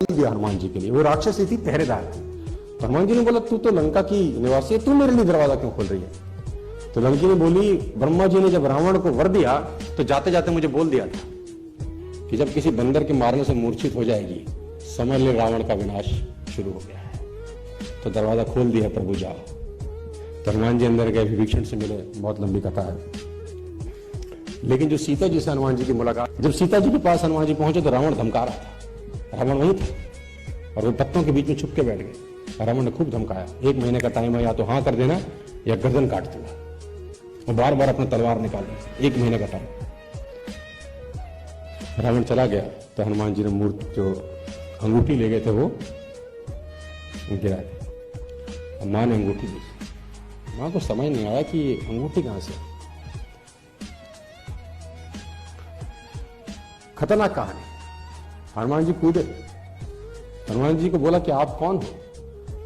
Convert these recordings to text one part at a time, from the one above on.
दिया हनुमान जी के लिए। वो राक्षसी थी, पहरेदार थी। तो हनुमान जी ने बोला तू तो लंका की निवासी है, तू मेरे लिए दरवाजा क्यों खोल रही है? तो लंकी ने बोली ब्रह्मा जी ने जब रावण को वर दिया तो जाते जाते मुझे बोल दिया था कि जब किसी बंदर के मारने से मूर्छित हो जाएगी समझ ले रावण का विनाश शुरू हो गया है। तो दरवाजा खोल दिया, प्रभु जाओ। तो हनुमान जी अंदर गए, विभीषण से मिले, बहुत लंबी कथा है। लेकिन जो सीता जी से हनुमान जी की मुलाकात, जब सीता जी के पास हनुमान जी पहुंचे तो रावण धमका रहा था। रावण वही था और वो पत्तों के बीच में छुप के बैठ गए। रावण ने खूब धमकाया, 1 महीने का टाइम है, या तो हाँ कर देना या गर्दन काट दूंगा। वो बार बार अपना तलवार निकाले, 1 महीने का टाइम। रावण चला गया तो हनुमान जी ने मूर्ति जो अंगूठी ले गए थे वो गिरा दी। मां ने अंगूठी दी। मां को समझ नहीं आया कि ये अंगूठी कहां से। खतरनाक कहानी। हनुमान जी कूदे, हनुमान जी को बोला कि आप कौन हो?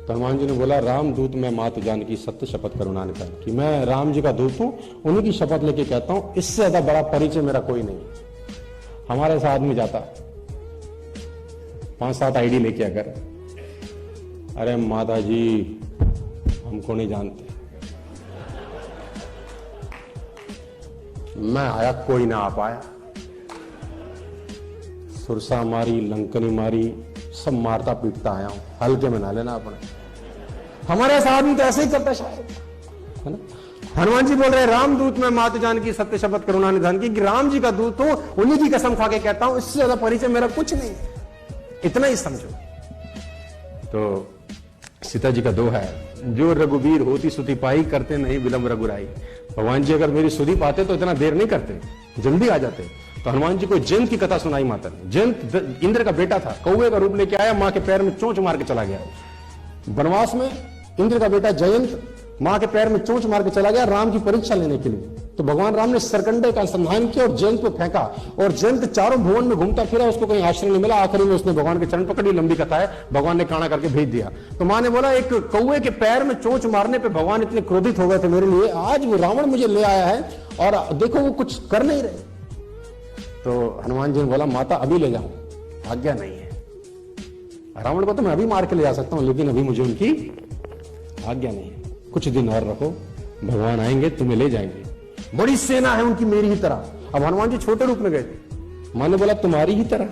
तो हनुमान जी ने बोला राम दूत मैं मात जानकी सत्य शपथ करुणा निधान की। मैं राम जी का दूत हूं, उन्हीं की शपथ लेके कहता हूं, इससे ज्यादा बड़ा परिचय मेरा कोई नहीं। हमारे साथ आदमी जाता 5-7 आईडी लेके आकर, अरे माता जी हमको नहीं जानते, मैं आया कोई ना आ पाया, सुरसा मारी, लंकनी मारी, सब मारता पीटता आया हूं, हल्के में ना लेना अपने। हमारे साथ भी तो ऐसे ही करता शायद, है ना? हनुमान जी बोल रहे राम दूत में मात जानकी सत्य शपथ करुणा निधान की, कि राम जी का दूत हूं, उन्हीं की कसम खा के कहता हूं, इससे ज्यादा परिचय मेरा कुछ नहीं, इतना ही समझो। तो सीता जी का दोहा है, जो रघुवीर होती सुधि पाई, करते नहीं विलंब रघुराई। भगवान जी अगर मेरी सुधि पाते तो इतना देर नहीं करते, जल्दी आ जाते। तो हनुमान जी को जयंत की कथा सुनाई माता ने। जयंत इंद्र का बेटा था, कौवे का रूप लेके आया, मां के पैर में चोंच मार के चला गया। वनवास में इंद्र का बेटा जयंत मां के पैर में चोंच मार के चला गया राम की परीक्षा लेने के लिए। तो भगवान राम ने सरकंडे का अनुसंधान किया और जयंत को फेंका, और जयंत चारों भुवन में घूमता फिरा, उसको कहीं आश्रय नहीं मिला। आखिरी में उसने भगवान के चरण पकड़ी, लंबी कथा है, भगवान ने काना करके भेज दिया। तो मां ने बोला एक कौवे के पैर में चोंच मारने पे भगवान इतने क्रोधित हो गए थे मेरे लिए, आज वो रावण मुझे ले आया है और देखो वो कुछ कर नहीं रहे। तो हनुमान जी ने बोला माता अभी ले जाऊं, आज्ञा नहीं है। रावण को तो मैं अभी मार के ले जा सकता हूं, लेकिन अभी मुझे उनकी आज्ञा नहीं है, कुछ दिन और रखो, भगवान आएंगे तुम्हें ले जाएंगे। बड़ी सेना है उनकी मेरी ही तरह। अब हनुमान जी छोटे रूप में गए थे, मां ने बोला तुम्हारी ही तरह।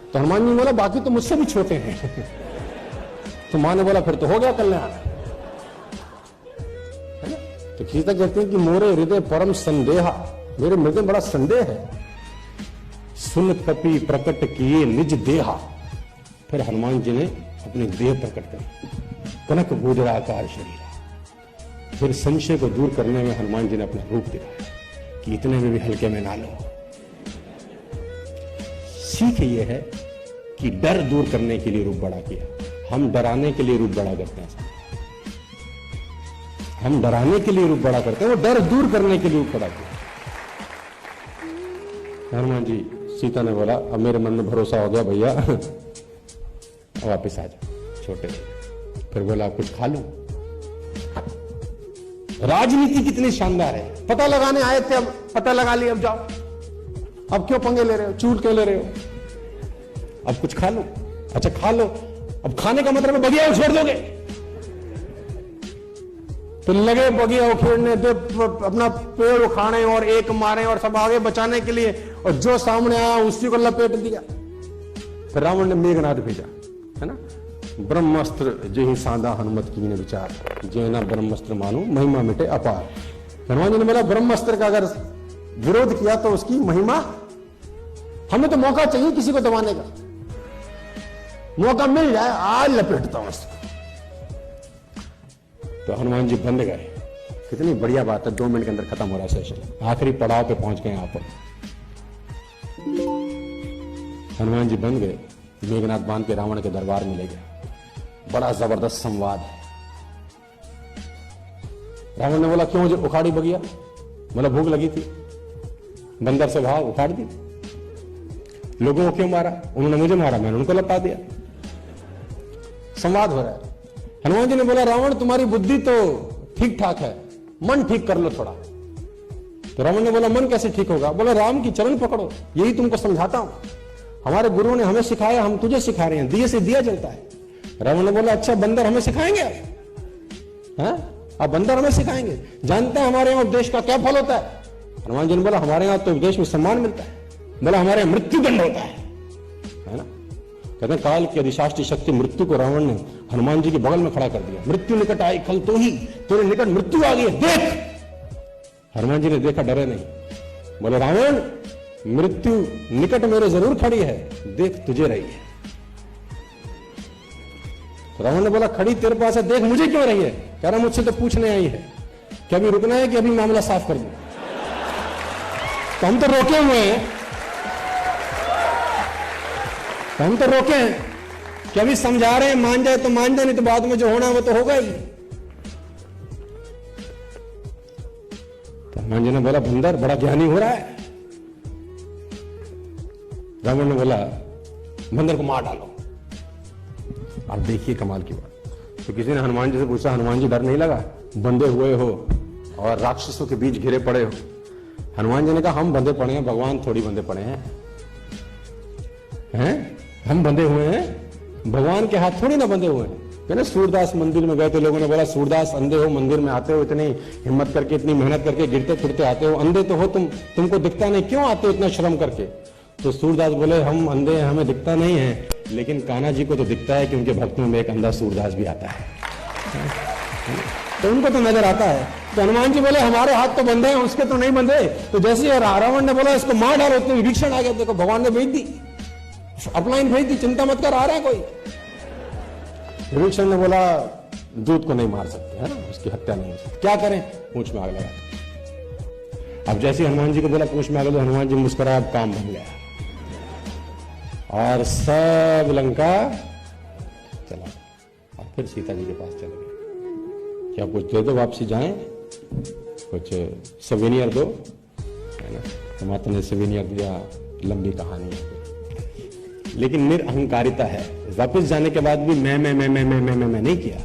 तो हनुमान जी ने बोला बाकी तो मुझसे भी छोटे हैं। तो मां ने बोला फिर तो हो गया कल्याण, है ना? तो सीता कहते हैं कि मोरे हृदय परम संदेहा, मेरे हृदय बड़ा संदेह है, सुन कपि प्रकट किए निज देहा। फिर हनुमान जी ने अपने देह प्रकट करी, कनक गोदराकार शरीर। फिर संशय को दूर करने में हनुमान जी ने अपना रूप दिखाया कि इतने में भी हल्के में ना लो। सीख ये है कि डर दूर करने के लिए रूप बड़ा किया। हम डराने के लिए रूप बड़ा करते हैं, हम डराने के लिए रूप बड़ा करते हैं, वो डर दूर करने के लिए रूप बड़ा किया। हनुमान जी, सीता ने बोला अब मेरे मन में भरोसा हो गया भैया, वापिस आ जाओ छोटे। फिर बोला कुछ खा लूं। राजनीति कितनी शानदार है, पता लगाने आए थे, अब पता लगा लिया, अब जाओ, अब क्यों पंगे ले रहे हो, चूट क्यों ले रहे हो, अब कुछ खा लो। अच्छा खा लो, अब खाने का मतलब बगिया उछेड़ दोगे। तो लगे बगिया उखेड़ने, तो अपना पेड़ उखाड़े और एक मारे और सब आगे बचाने के लिए, और जो सामने आया उसी को लपेट दिया। फिर रावण ने मेघनाद भेजा, है ना, ब्रह्मास्त्र जही सादा हनुमत की ने विचार, जे ना ब्रह्मास्त्र मानो महिमा मिटे अपार। हनुमान जी ने बोला ब्रह्मास्त्र का अगर विरोध किया तो उसकी महिमा, हमें तो मौका चाहिए किसी को दबाने का, मौका मिल जाए आज लपेटता हूं इसको। तो हनुमान जी बंद गए। कितनी बढ़िया बात है, 2 मिनट के अंदर खत्म हो रहा है सेशन, आखिरी पड़ाव पे पहुंच गए यहां पर। हनुमान जी बंद गए, मेघनाथ बांध के रावण के दरबार में ले गया। बड़ा जबरदस्त संवाद है। रावण ने बोला क्यों मुझे उखाड़ी बगिया? बोला भूख लगी थी, बंदर से भाव उखाड़ दी। लोगों को क्यों मारा? उन्होंने मुझे मारा, मैंने उनको लपटा दिया। संवाद हो रहा है। हनुमान जी ने बोला रावण तुम्हारी बुद्धि तो ठीक ठाक है, मन ठीक कर लो थोड़ा। तो रावण ने बोला मन कैसे ठीक होगा? बोला राम की चरण पकड़ो, यही तुमको समझाता हूं। हमारे गुरुओं ने हमें सिखाया, हम तुझे सिखा रहे हैं, दिए से दिया जलता है। रावण ने बोला अच्छा बंदर हमें सिखाएंगे आप बंदर हमें सिखाएंगे, जानते हैं हमारे यहाँ उपदेश का क्या फल होता है? हनुमान जी ने बोला हमारे यहाँ तो उपदेश में सम्मान मिलता है, बोला हमारे यहाँ मृत्युदंड होता है ना। कहते हैं काल की अधिशास्त्री शक्ति मृत्यु को रावण ने हनुमान जी के बगल में खड़ा कर दिया। मृत्यु निकट आई कल तो ही, तेरे निकट मृत्यु आ गई, देख। हनुमान जी ने देखा, डरे नहीं, बोले रावण मृत्यु निकट मेरे जरूर खड़ी है, देख तुझे रही है। तो रावण ने बोला खड़ी तेरे पास है, देख मुझे क्यों रही है? कह रहा मुझसे तो पूछने आई है, क्या अभी रुकना है कि अभी मामला साफ कर दूं? तो हम तो रोके हुए हैं, कि अभी समझा रहे हैं, मान जाए तो मान जाए, नहीं तो बाद में जो होना है वो तो होगा ही। तो हनुमान जी ने बोला बंदर बड़ा ज्ञानी हो रहा है। रावण ने बोला बंदर को मार डालो। आप देखिए कमाल की बात। तो किसी ने हनुमान जी से पूछा हनुमान जी डर नहीं लगा, बंधे हुए हो और राक्षसों के बीच घिरे पड़े हो? हनुमान जी ने कहा हम बंधे पड़े हैं, भगवान थोड़ी बंधे पड़े हैं। हम बंधे हुए हैं, भगवान के हाथ थोड़ी ना बंधे हुए हैं। कहने सूरदास मंदिर में गए थे, लोगों ने बोला सूरदास अंधे हो, मंदिर में आते हो, इतनी हिम्मत करके इतनी मेहनत करके गिरते फिरते आते हो, अंधे तो हो तुमको दिखता नहीं, क्यों आते हो इतना श्रम करके? तो सूरदास बोले हम अंधे हैं, हमें दिखता नहीं है, लेकिन कान्हा जी को तो दिखता है कि उनके भक्तों में एक अंधा सूरदास भी आता है, तो उनको तो नजर आता है। तो हनुमान जी बोले हमारे हाथ तो बंधे हैं, उसके तो नहीं बंधे। तो जैसे रावण ने बोला इसको मार डालो, तो विभीषण आ गया, देखो भगवान ने भेज दी, अपलाइन भेज दी, चिंता मत कर, आ रहा है कोई। विभीषण ने बोला दूत को नहीं मार सकते, है ना, उसकी हत्या नहीं हो सकती, क्या करें? पूंछ में आग लगा। अब जैसे हनुमान जी को बोला पूंछ में आग लगा, हनुमान जी मुस्कुराए, अब काम बन गया और सब लंका चला और फिर सीता जी के पास चले गए। क्या कुछ दे दो, वापसी जाएं, कुछ सवेनियर दो, है ना। तो माता ने सवेनियर दिया, लंबी कहानी है, लेकिन निरअहंकारिता है। वापस जाने के बाद भी मैं नहीं किया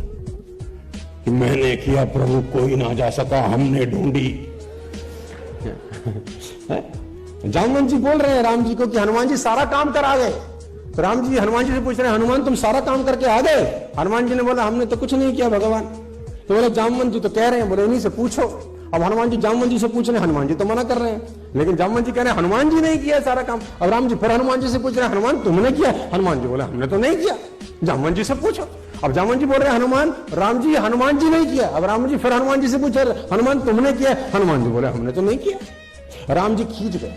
कि मैंने किया प्रभु, कोई ना जा सका, हमने ढूंढी। जामवंत जी बोल रहे हैं राम जी को कि हनुमान जी सारा काम कर आ गए। तो राम जी हनुमान जी से पूछ रहे हैं हनुमान तुम सारा काम करके आ गए? हनुमान जी ने बोला हमने तो कुछ नहीं किया भगवान। तो बोले जामवंत जी तो कह रहे हैं, बोले इन्हीं से पूछो। अब हनुमान जी जामवंत जी से पूछ रहे हैं, हनुमान जी तो मना कर रहे हैं, लेकिन जामवंत जी कह रहे हैं हनुमान जी नहीं किया सारा काम। अब राम जी फिर हनुमान जी से पूछ रहे हैं हनुमान तुमने किया? हनुमान जी बोले हमने तो नहीं किया, जामवंत जी से पूछो। अब जामवंत जी बोल रहे हैं हनुमान हनुमान जी नहीं किया। अब राम जी फिर हनुमान जी से पूछ रहे हनुमान तुमने किया? हनुमान जी बोले हमने तो नहीं किया। राम जी खींच गए,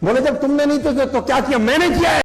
बोले जब तुमने नहीं तो क्या किया? मैंने किया है।